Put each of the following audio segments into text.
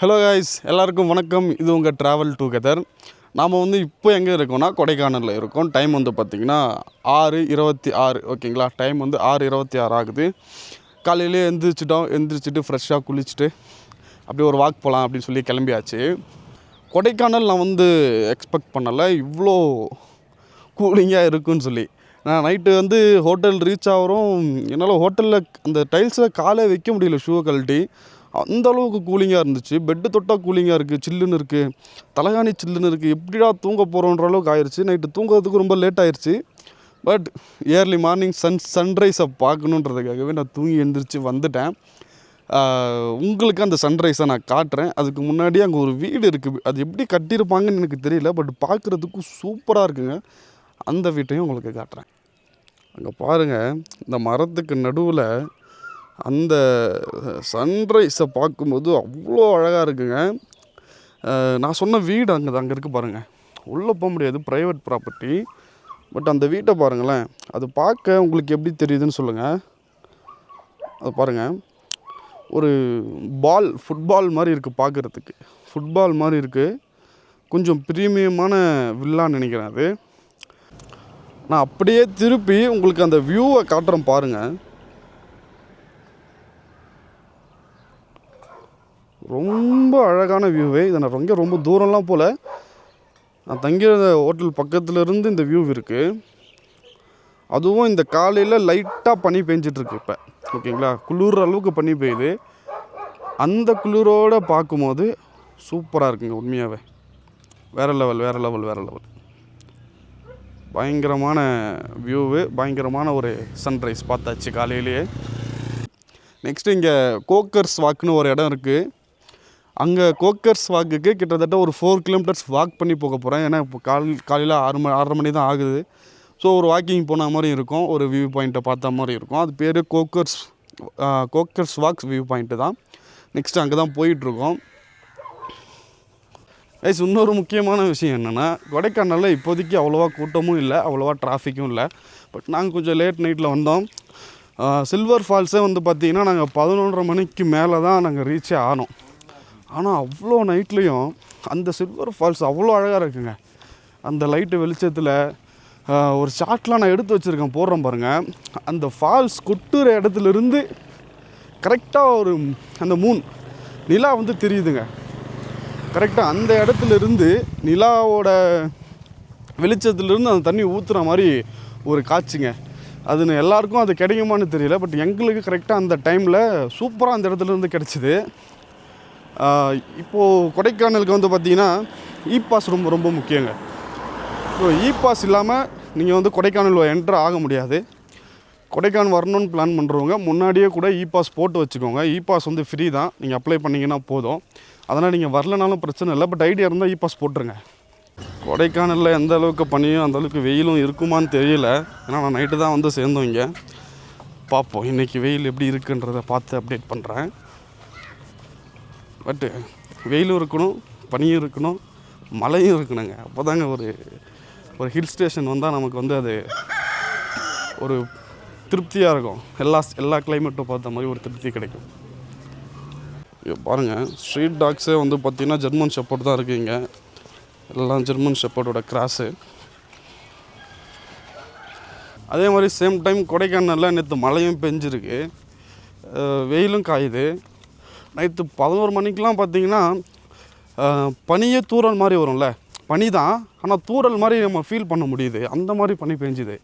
Hello guys, எல்லாருக்கும் வணக்கம். இது உங்கள் ட்ராவல் டுகெதர். நாம் இப்போ எங்கே இருக்கோம்னா கொடைக்கானலில் இருக்கோம். டைம் பார்த்திங்கன்னா 6:26. ஓகேங்களா, டைம் 6:26 ஆகுது. காலையிலே எந்திரிச்சிட்டு ஃப்ரெஷ்ஷாக குளிச்சுட்டு அப்படியே ஒரு வாக் போகலாம் அப்படின்னு சொல்லி கிளம்பியாச்சு. கொடைக்கானல் நான் எக்ஸ்பெக்ட் பண்ணலை இவ்வளோ கூலிங்காக இருக்குன்னு சொல்லி. நான் நைட்டு ஹோட்டல் ரீச் ஆகிறோம். என்னால் ஹோட்டலில் அந்த டைல்ஸில் காலை வைக்க முடியல, ஷூவை கழட்டி. அந்தளவுக்கு கூலிங்காக இருந்துச்சு. பெட்டு தொட்டால் கூலிங்காக இருக்குது, சில்லுன்னு இருக்குது. தலைகாணி சில்லுன்னு இருக்குது. எப்படிடா தூங்க போகிறோன்ற அளவுக்கு ஆயிடுச்சு. நைட்டு தூங்குறதுக்கு ரொம்ப லேட் ஆயிடுச்சு. பட் ஏர்லி மார்னிங் சன்ரைஸை பார்க்கணுன்றதுக்காகவே நான் தூங்கி எழுந்திரிச்சு வந்துட்டேன். உங்களுக்கு அந்த சன்ரைஸை நான் காட்டுறேன். அதுக்கு முன்னாடி அங்கே ஒரு வீடு இருக்குது. அது எப்படி கட்டியிருப்பாங்கன்னு எனக்கு தெரியல, பட் பார்க்குறதுக்கு சூப்பராக இருக்குங்க. அந்த வீட்டையும் உங்களுக்கு காட்டுறேன். அங்கே பாருங்கள், இந்த மரத்துக்கு நடுவில் அந்த சன்ரைஸை பார்க்கும்போது அவ்வளோ அழகாக இருக்குங்க. நான் சொன்ன வீடு அங்கே இருக்குது பாருங்கள். உள்ளே போக முடியாது, ப்ரைவேட் ப்ராப்பர்ட்டி. பட் அந்த வீட்டை பாருங்களேன். அது பார்க்க உங்களுக்கு எப்படி தெரியுதுன்னு சொல்லுங்கள். அது பாருங்கள், ஒரு ஃபுட்பால் மாதிரி இருக்குது பார்க்குறதுக்கு. ஃபுட்பால் மாதிரி இருக்குது. கொஞ்சம் ப்ரீமியமான வில்லான்னு நினைக்கிறேன் அது. நான் அப்படியே திருப்பி உங்களுக்கு அந்த வியூவை காட்டுறேன் பாருங்கள். ரொம்ப அழகான வியூவே. இதை நான் ரொம்ப தூரம்லாம் போல். நான் தங்கியிருந்த ஹோட்டல் பக்கத்துலேருந்து இந்த வியூ இருக்குது. அதுவும் இந்த காலையில் லைட்டாக பனி பெஞ்சிட்ருக்கு இப்போ. ஓகேங்களா, குளிர் அளவுக்கு பனி பெய்யுது. அந்த குளிரோடு பார்க்கும்போது சூப்பராக இருக்குங்க. உண்மையாகவே வேறு லெவல். பயங்கரமான வியூவு, பயங்கரமான ஒரு சன்ரைஸ் பார்த்தாச்சு காலையிலேயே. நெக்ஸ்ட்டு இங்கே கோக்கர்ஸ் வாக்குன்னு ஒரு இடம் இருக்குது. அங்கே கோக்கர்ஸ் வாக்குக்கு கிட்டத்தட்ட ஒரு 4 கிலோமீட்டர்ஸ் வாக் பண்ணி போக போகிறேன். ஏன்னா இப்போ காலையில் 6:30 மணி தான் ஆகுது. ஸோ ஒரு வாக்கிங் போன மாதிரி இருக்கும், ஒரு வியூ பாயிண்ட்டை பார்த்த மாதிரி இருக்கும். அது பேர் கோக்கர்ஸ் வாக்ஸ் வியூ பாயிண்ட்டு தான். நெக்ஸ்ட்டு அங்கே தான் போயிட்டுருக்கோம். இன்னொரு முக்கியமான விஷயம் என்னென்னா, கொடைக்கானலில் இப்போதைக்கு அவ்வளோவா கூட்டமும் இல்லை, அவ்வளோவா டிராஃபிக்கும் இல்லை. பட் நாங்கள் கொஞ்சம் லேட் நைட்டில் வந்தோம். சில்வர் ஃபால்ஸே பார்த்திங்கன்னா நாங்கள் 11:30 மணிக்கு மேலே தான் நாங்கள் ரீச்சே ஆனோம். ஆனால் அவ்வளோ நைட்லேயும் அந்த சில்வர் ஃபால்ஸ் அவ்வளோ அழகாக இருக்குங்க. அந்த லைட்டு வெளிச்சத்தில் ஒரு ஷாட்லாம் நான் எடுத்து வச்சுருக்கேன், போடுறேன் பாருங்கள். அந்த ஃபால்ஸ் கொட்டுற இடத்துலேருந்து கரெக்டாக அந்த நிலா தெரியுதுங்க. கரெக்டாக அந்த இடத்துலேருந்து நிலாவோட வெளிச்சத்துலேருந்து அந்த தண்ணி ஊற்றுற மாதிரி ஒரு காட்சிங்க. அதுன்னு எல்லாருக்கும் அது கிடைக்குமான்னு தெரியல. பட் எங்களுக்கு கரெக்டாக அந்த டைமில் சூப்பராக அந்த இடத்துலேருந்து கிடச்சிது. இப்போது கொடைக்கானலுக்கு பார்த்திங்கன்னா இ பாஸ் ரொம்ப முக்கியங்க. ஸோ இ பாஸ் இல்லாமல் நீங்கள் கொடைக்கானல் என்ட்ரு ஆக முடியாது. கொடைக்கானல் வரணும்னு பிளான் பண்ணுறவங்க முன்னாடியே கூட இ பாஸ் போட்டு வச்சுக்கோங்க. இ பாஸ் ஃப்ரீ தான், நீங்கள் அப்ளை பண்ணிங்கன்னா போதும். அதனால் நீங்கள் வரலனாலும் பிரச்சனை இல்லை. பட் ஐடியா இருந்தால் இ பாஸ் போட்டுருங்க. கொடைக்கானலில் எந்த அளவுக்கு பனியும் அந்தளவுக்கு வெயிலும் இருக்குமான்னு தெரியல. ஏன்னா நான் நைட்டு தான் சேர்ந்தோம் இங்கே. பார்ப்போம் இன்றைக்கி வெயில் எப்படி இருக்குன்றதை பார்த்து அப்டேட் பண்ணுறேன். பட்டு வெயிலும் இருக்கணும், பனியும் இருக்கணும், மழையும் இருக்கணுங்க. அப்போ தாங்க ஒரு ஹில் ஸ்டேஷன் வந்தால் நமக்கு அது ஒரு திருப்தியாக இருக்கும். எல்லா கிளைமேட்டும் பார்த்த மாதிரி ஒரு திருப்தி கிடைக்கும். இங்கே பாருங்கள், ஸ்ட்ரீட் டாக்ஸே பார்த்திங்கன்னா ஜெர்மன் ஷெப்பர்ட் தான் இருக்குது இங்கே. எல்லாம் ஜெர்மன் ஷெப்பர்டோட கிராஸு. அதே மாதிரி சேம் டைம் கொடைக்கானலில் நேற்று மழையும் பெஞ்சிருக்கு, வெயிலும் காயுது. நைட்டு 11 மணிக்கெலாம் பார்த்திங்கன்னா பனியே தூறல் மாதிரி வரும்ல. பனி தான், ஆனால் தூறல் மாதிரி நம்ம ஃபீல் பண்ண முடியுது. அந்த மாதிரி பனி பெஞ்சுது.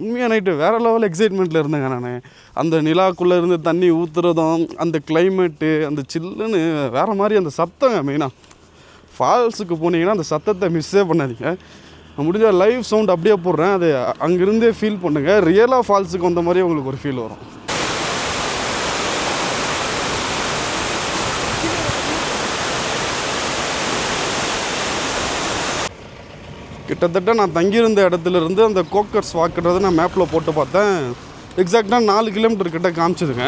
உண்மையாக நைட்டு வேறு லெவல் எக்ஸைட்மெண்ட்டில் இருந்தேங்க நான். அந்த நிலாக்குள்ளே இருந்து தண்ணி ஊற்றுறதும், அந்த கிளைமேட்டு, அந்த சில்லுன்னு வேறு மாதிரி அந்த சத்தங்க. மெயினாக ஃபால்ஸுக்கு போனீங்கன்னா அந்த சத்தத்தை மிஸ்ஸே பண்ணாதீங்க. முடிஞ்ச லைவ் சவுண்ட் அப்படியே போடுறேன், அது அங்கேருந்தே ஃபீல் பண்ணுங்கள். ரியலாக ஃபால்ஸுக்கு வந்த மாதிரி உங்களுக்கு ஒரு ஃபீல் வரும். கிட்டத்தட்ட நான் தங்கியிருந்த இடத்துலேருந்து அந்த கோக்கர்ஸ் வாக்குறது நான் மேப்பில் போட்டு பார்த்தேன். எக்ஸாக்டாக 4 கிலோமீட்டர் கிட்ட காமிச்சிதுங்க.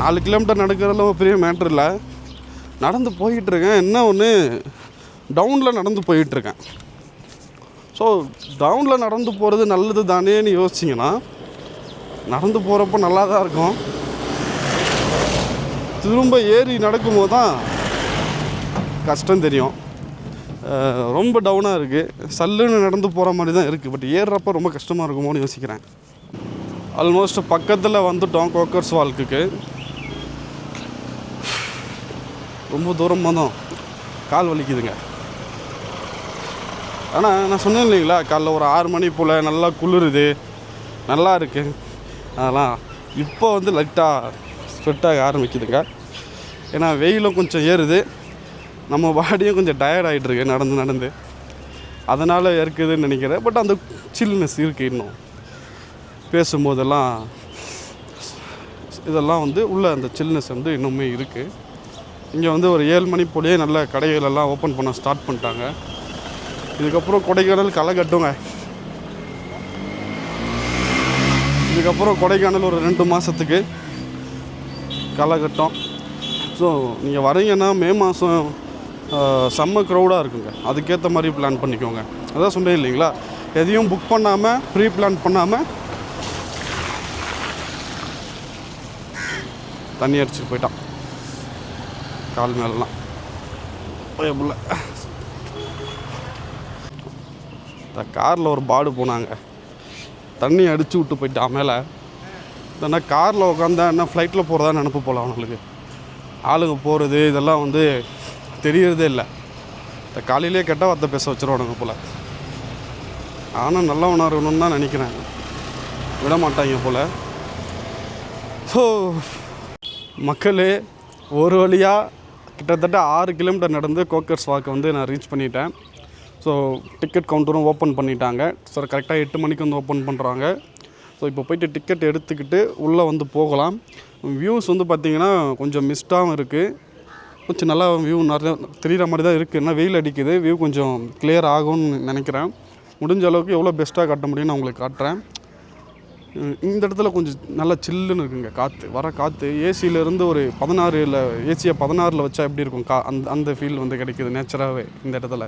4 கிலோமீட்டர் நடக்கிறதுல பெரிய மேட்ரு இல்லை. நடந்து போயிட்டுருக்கேன். என்ன ஒன்று, டவுனில் நடந்து போயிட்டுருக்கேன். ஸோ டவுனில் நடந்து போகிறது நல்லது தானேன்னு யோசிச்சிங்கன்னா, நடந்து போகிறப்ப நல்லா தான் இருக்கும். திரும்ப ஏறி நடக்கும்போது தான் கஷ்டம் தெரியும். ரொம்ப டவுனாக இருக்குது. சல்லுன்னு நடந்து போகிற மாதிரி தான் இருக்குது. பட் ஏறுறப்போ ரொம்ப கஷ்டமாக இருக்குமோன்னு யோசிக்கிறேன். ஆல்மோஸ்ட் பக்கத்தில் வந்துட்டோம் கோக்கர்ஸ் வால்க்குக்கு. ரொம்ப தூரமாக தான், கால் வலிக்குதுங்க. ஆனால் நான் சொன்னேன் இல்லைங்களா, காலைல ஒரு 6 மணி போல் நல்லா குளிருது, நல்லா இருக்குது. அதெல்லாம் இப்போ வந்து லைட்டாக ஸ்வெட் ஆக ஆரம்பிக்குதுங்க. ஏன்னா வெயிலும் கொஞ்சம் ஏறுது, நம்ம பாடியும் கொஞ்சம் டயர்ட் ஆகிட்டுருக்கு நடந்து. அதனால் இருக்குதுன்னு நினைக்கிறேன். பட் அந்த சில்னஸ் இருக்குது. இன்னும் பேசும்போதெல்லாம் இதெல்லாம் வந்து உள்ள அந்த சில்னஸ் வந்து இன்னுமே இருக்குது. இங்கே வந்து ஒரு 7 மணி போலேயே நல்ல கடைகளெல்லாம் ஓப்பன் பண்ண ஸ்டார்ட் பண்ணிட்டாங்க. இதுக்கப்புறம் கொடைக்கானல் களை கட்டுங்க. இதுக்கப்புறம் கொடைக்கானல் ஒரு 2 மாதத்துக்கு களை கட்டும். ஸோ நீங்கள் வரீங்கன்னா மே மாதம் செம்ம க்ரௌடாக இருக்குங்க. அதுக்கேற்ற மாதிரி பிளான் பண்ணிக்கோங்க. அதான் சொன்னேன் இல்லைங்களா, எதையும் புக் பண்ணாமல் ப்ரீ பிளான் பண்ணாமல் தண்ணி அடிச்சுட்டு போயிட்டான் கால் மேலாம் பயப்புள்ள. இந்த காரில் ஒரு பாடு போனாங்க, தண்ணி அடித்து விட்டு போயிட்டான் மேலே. இல்லைன்னா காரில் உட்காந்தா என்ன ஃப்ளைட்டில் போகிறதா நினப்பு போகலாம். அவங்களுக்கு ஆளுங்க போகிறது இதெல்லாம் வந்து தெரியறதே இல்லை. இந்த காலையிலே கெட்ட வார்த்தை பேச வச்சுருவானுங்க போல். ஆனால் நல்லா உணரணும்னு தான் நினைக்கிறேன், விட மாட்டாங்க போல். ஸோ மக்களே, ஒரு வழியாக கிட்டத்தட்ட 6 கிலோமீட்டர் நடந்து கோக்கர்ஸ் வாக்கை வந்து நான் ரீச் பண்ணிட்டேன். ஸோ டிக்கெட் கவுண்டரும் ஓப்பன் பண்ணிட்டாங்க. ஸோ கரெக்டாக 8 மணிக்கு வந்து ஓப்பன் பண்ணுறாங்க. ஸோ இப்போ போய்ட்டு டிக்கெட் எடுத்துக்கிட்டு உள்ளே வந்து போகலாம். வியூஸ் வந்து பார்த்திங்கன்னா கொஞ்சம் மிஸ்டாகவும் இருக்குது, கொஞ்சம் நல்லா வியூ நிறைய தெரிகிற மாதிரி தான் இருக்குது. ஏன்னா வெயில் அடிக்குது, வியூ கொஞ்சம் கிளியர் ஆகும்னு நினைக்கிறேன். முடிஞ்ச அளவுக்கு எவ்வளோ பெஸ்ட்டாக காட்ட முடியும்னு நான் உங்களுக்கு காட்டுறேன். இந்த இடத்துல கொஞ்சம் நல்லா சில்லுன்னு இருக்குங்க. காற்று வர காற்று ஏசியிலேருந்து ஒரு 16 இல்லை ஏசியை 16 வச்சா எப்படி இருக்கும் அந்த ஃபீல் வந்து கிடைக்கிது நேச்சராகவே இந்த இடத்துல.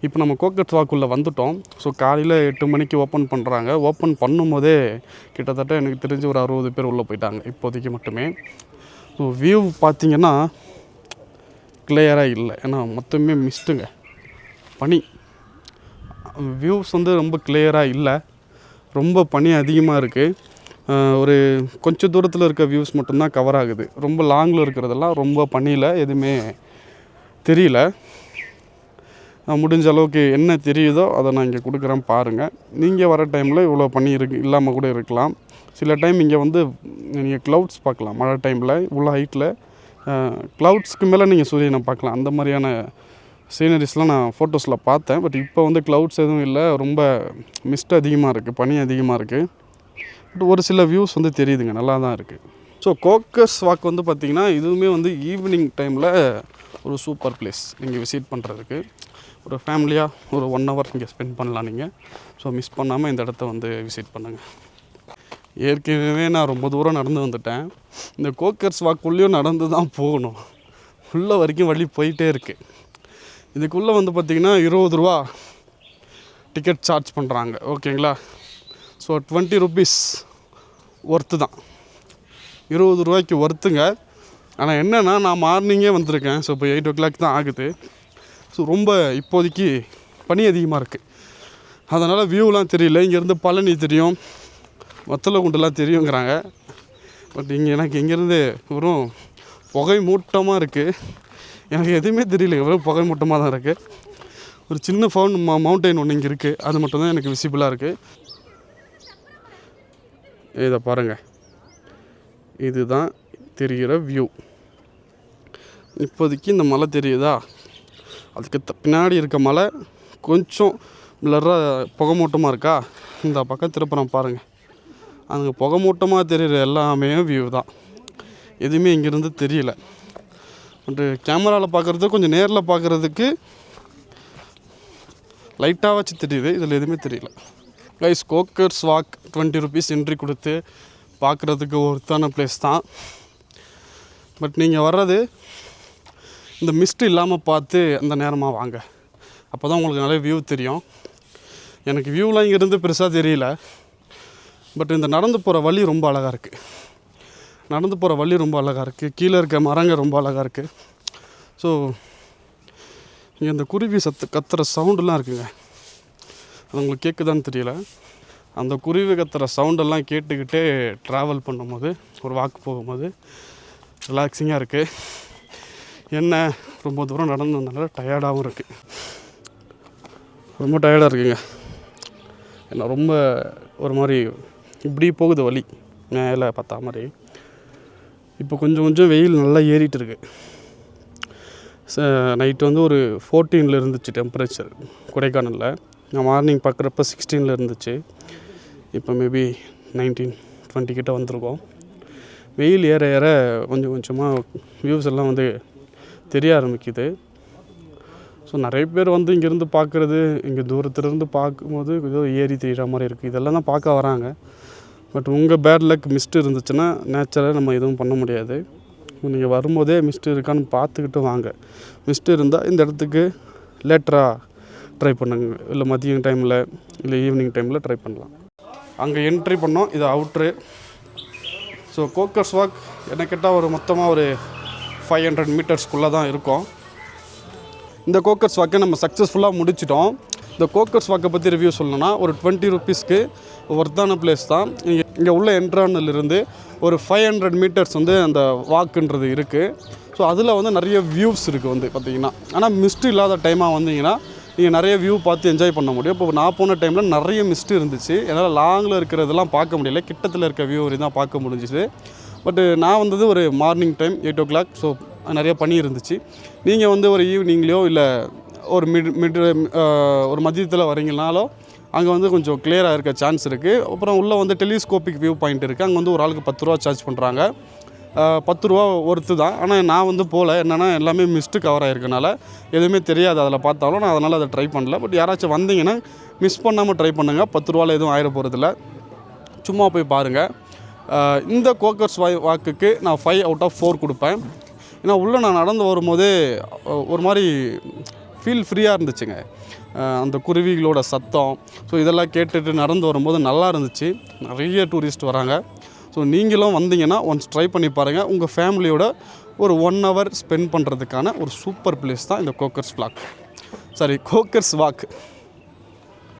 இப்போ நம்ம கோக்கர்ஸ் வாக்குள்ளே வந்துட்டோம். ஸோ காலையில் 8 மணிக்கு ஓப்பன் பண்ணுறாங்க. ஓப்பன் பண்ணும்போதே கிட்டத்தட்ட எனக்கு தெரிஞ்சு ஒரு 60 பேர் உள்ளே போயிட்டாங்க இப்போதைக்கு மட்டுமே. ஸோ வியூ பார்த்திங்கன்னா கிளியராக இல்லை, ஏன்னா மொத்தமே மிஸ்ட்டுங்க, பனி. வியூஸ் வந்து ரொம்ப கிளியராக இல்லை, ரொம்ப பனி அதிகமாக இருக்குது. ஒரு கொஞ்சம் தூரத்தில் இருக்க வியூஸ் மட்டும்தான் கவர் ஆகுது. ரொம்ப லாங்கில் இருக்கிறதெல்லாம் ரொம்ப பனியில் எதுவுமே தெரியல. முடிஞ்ச அளவுக்கு என்ன தெரியுதோ அதை நான் இங்கே கொடுக்குறேன் பாருங்கள். நீங்கள் வர டைமில் இவ்வளோ பனி இல்லாமல் கூட இருக்கலாம். சில டைம் இங்கே வந்து நீங்கள் க்ளவுட்ஸ் பார்க்கலாம். மழை டைமில் இவ்வளோ ஹைட்டில் க்ளவுட்ஸ்க்கு மேலே நீங்கள் சூரியனை பார்க்கலாம். அந்த மாதிரியான சீனரிஸ்லாம் நான் ஃபோட்டோஸில் பார்த்தேன். பட் இப்போ வந்து க்ளவுட்ஸ் எதுவும் இல்லை, ரொம்ப மிஸ்ட் அதிகமாக இருக்குது, பனி அதிகமாக இருக்குது. பட் ஒரு சில வியூஸ் வந்து தெரியுதுங்க, நல்லா தான் இருக்குது. ஸோ கோக்கர்ஸ் வாக் வந்து பார்த்திங்கன்னா இதுவுமே வந்து ஈவினிங் டைமில் ஒரு சூப்பர் பிளேஸ் நீங்கள் விசிட் பண்ணுறதுக்கு. ஒரு ஃபேமிலியாக ஒரு 1 ஹவர் இங்கே ஸ்பெண்ட் பண்ணலாம் நீங்கள். ஸோ மிஸ் பண்ணாமல் இந்த இடத்த வந்து விசிட் பண்ணுங்கள். ஏற்கனவே நான் ரொம்ப தூரம் நடந்து வந்துட்டேன். இந்த கோக்கர்ஸ் வாக்குள்ளேயும் நடந்து தான் போகணும். உள்ள வரைக்கும் வழி போயிட்டே இருக்குது. இதுக்குள்ளே வந்து பார்த்திங்கன்னா 20 ரூபா டிக்கெட் சார்ஜ் பண்ணுறாங்க. ஓகேங்களா? ஸோ 20 ருபீஸ் ஒர்த்து தான், 20 ரூபாய்க்கு ஒர்த்துங்க. ஆனால் என்னென்னா நான் மார்னிங்கே வந்திருக்கேன். ஸோ இப்போ 8 o'clock தான் ஆகுது. ஸோ ரொம்ப இப்போதைக்கு பனி அதிகமாக இருக்குது, அதனால் வியூலாம் தெரியல. இங்கேருந்து பழனி தெரியும், வத்தலகுண்டுலாம் தெரியுங்கிறாங்க. பட் இங்கே எனக்கு இங்கேருந்து வெறும் புகை மூட்டமாக இருக்குது. எனக்கு எதுவுமே தெரியல, வெறும் புகை மூட்டமாக தான் இருக்குது. ஒரு சின்ன மவுண்டைன் ஒன்று இங்கே இருக்குது, அது மட்டும்தான் எனக்கு விசிபிளாக இருக்குது. இதை பாருங்கள், இதுதான் தெரிகிற வியூ. இப்போதைக்கு இந்த மலை தெரியுதா, அதுக்கு பின்னாடி இருக்க மலை கொஞ்சம் பிளராக புகை மூட்டமாக இருக்கா. இந்த பக்கம் திருப்புறம் பாருங்கள், அங்கே புகை மூட்டமாக தெரிகிற எல்லாமே வியூ தான், எதுவுமே இங்கேருந்து தெரியல. பட்டு கேமராவில் பார்க்குறது கொஞ்சம் நேரில் பார்க்குறதுக்கு லைட்டாக வச்சு தெரியுது, இதில் எதுவுமே தெரியல. Guys, Coaker's walk 20 rupees entry கொடுத்து பார்க்குறதுக்கு ஒருத்தான பிளேஸ் தான். பட் நீங்கள் வர்றது இந்த மிஸ்ட் இல்லாமல் பார்த்து அந்த நேரமாக வாங்க, அப்போ தான் உங்களுக்கு நிறைய வியூ தெரியும். எனக்கு வியூலாம் இங்கேருந்து பெருசாக தெரியல. பட் இந்த நடந்து போகிற வழி ரொம்ப அழகாக இருக்குது. நடந்து போகிற வழி ரொம்ப அழகாக இருக்குது. கீழே இருக்க மரங்கள் ரொம்ப அழகாக இருக்குது. ஸோ இங்கே இந்த குருவி கத்துற சவுண்டெல்லாம் இருக்குங்க. அது உங்களுக்கு கேட்குதான்னு தெரியல. அந்த குருவி கத்துற சவுண்டெல்லாம் கேட்டுக்கிட்டே ட்ராவல் பண்ணும்போது, ஒரு வாக்கு போகும்போது ரிலாக்ஸிங்காக இருக்குது. என்ன ரொம்ப தூரம் நடந்து வந்தனால டயர்டாகவும் இருக்குது. ரொம்ப டயர்டாக இருக்குங்க. ஏன்னா ரொம்ப ஒரு மாதிரி இப்படி போகுது வழி மேலே பார்த்தா மாதிரி. இப்போ கொஞ்சம் கொஞ்சம் வெயில் நல்லா ஏறிட்டு இருக்கு. நைட்டு வந்து ஒரு 14 இருந்துச்சு டெம்பரேச்சர் கொடைக்கானலில். நான் மார்னிங் பார்க்குறப்ப 16 இருந்துச்சு. இப்போ மேபி 19-20 கிட்ட வந்திருக்கோம். வெயில் ஏற ஏற கொஞ்சம் கொஞ்சமாக வியூஸ் எல்லாம் வந்து தெரிய ஆரம்பிக்குது. ஸோ நிறைய பேர் வந்து இங்கேருந்து பார்க்குறது, இங்கே தூரத்துலேருந்து பார்க்கும்போது ஏதோ ஏறி தெரிகிற மாதிரி இருக்குது. இதெல்லாம் தான் பார்க்க வராங்க. பட் உங்கள் பேட் லக் மிஸ்ட் இருந்துச்சுன்னா நேச்சராக நம்ம எதுவும் பண்ண முடியாது. நீங்கள் வரும்போதே மிஸ்ட் இருக்கான்னு பார்த்துக்கிட்டு வாங்க. மிஸ்ட் இருந்தால் இந்த இடத்துக்கு லேட்டராக ட்ரை பண்ணுங்க. இல்லை மதியம் டைமில் இல்லை ஈவினிங் டைமில் ட்ரை பண்ணலாம். அங்கே என்ட்ரி பண்ணோம். இது அவுட்ரு. ஸோ கோக்கர்ஸ் வாக் என்ன கேட்டால் ஒரு மொத்தமாக ஒரு 500 மீட்டர்ஸ்க்குள்ளே தான் இருக்கும். இந்த கோக்கர்ஸ் வாக்கை நம்ம சக்ஸஸ்ஃபுல்லாக முடிச்சிட்டோம். இந்த கோக்கர்ஸ் வாக்கை பற்றி ரிவ்யூ சொல்லணும்னா ஒரு 20 ருபீஸ்க்கு ஒர்த்தான பிளேஸ் தான். இங்கே உள்ள என்ட்ரானிலிருந்து ஒரு 500 மீட்டர்ஸ் வந்து அந்த வாக்குன்றது இருக்குது. ஸோ அதில் வந்து நிறைய வியூஸ் இருக்குது வந்து பார்த்திங்கன்னா. ஆனால் மிஸ்ட் இல்லாத டைமாக வந்தீங்கன்னா நீங்கள் நிறைய வியூ பார்த்து என்ஜாய் பண்ண முடியும். இப்போ நான் போன டைமில் நிறைய மிஸ்ட் இருந்துச்சு. என்னால் லாங்கில் இருக்கிறதெல்லாம் பார்க்க முடியல. கிட்டத்தில் இருக்க வியூ வரையும் தான் பார்க்க முடிஞ்சிச்சு. பட்டு நான் வந்தது ஒரு மார்னிங் டைம் 8 o'clock. ஸோ நிறைய பனி இருந்துச்சு. நீங்கள் வந்து ஒரு ஈவினிங்லேயோ இல்லை ஒரு ஒரு மதியத்தில் வரீங்கனாலும் அங்கே வந்து கொஞ்சம் கிளியராக இருக்க சான்ஸ் இருக்குது. அப்புறம் உள்ளே வந்து டெலிஸ்கோபிக் வியூ பாயிண்ட் இருக்குது. அங்கே வந்து ஒரு ஆளுக்கு 10 ரூபா சார்ஜ் பண்ணுறாங்க. 10 ரூபா ஒர்த்து தான். ஆனால் நான் வந்து போகல. என்னென்னா எல்லாமே மிஸ்ட்டு கவர் ஆகிருக்கனால எதுவுமே தெரியாது அதில் பார்த்தாலும். நான் அதனால் அதை ட்ரை பண்ணல. பட் யாராச்சும் வந்தீங்கன்னா மிஸ் பண்ணாமல் ட்ரை பண்ணுங்கள். 10 ரூபாவில் எதுவும் ஆயிட போகிறதில்ல. சும்மா போய் பாருங்கள். இந்த கோக்கர்ஸ் வாக்குக்கு நான் 5 out of 4 கொடுப்பேன். ஏன்னா உள்ளே நான் நடந்து வரும்போதே ஒரு மாதிரி ஃபீல் ஃப்ரீயாக இருந்துச்சுங்க. அந்த குருவிகளோட சத்தம், ஸோ இதெல்லாம் கேட்டுட்டு நடந்து வரும்போது நல்லா இருந்துச்சு. நிறைய டூரிஸ்ட் வராங்க. ஸோ நீங்களும் வந்தீங்கன்னா ஒன்ஸ் ட்ரை பண்ணி பாருங்கள். உங்கள் ஃபேமிலியோட ஒரு 1 hour ஸ்பெண்ட் பண்ணுறதுக்கான ஒரு சூப்பர் பிளேஸ் தான் இந்த கோக்கர்ஸ் வாக்.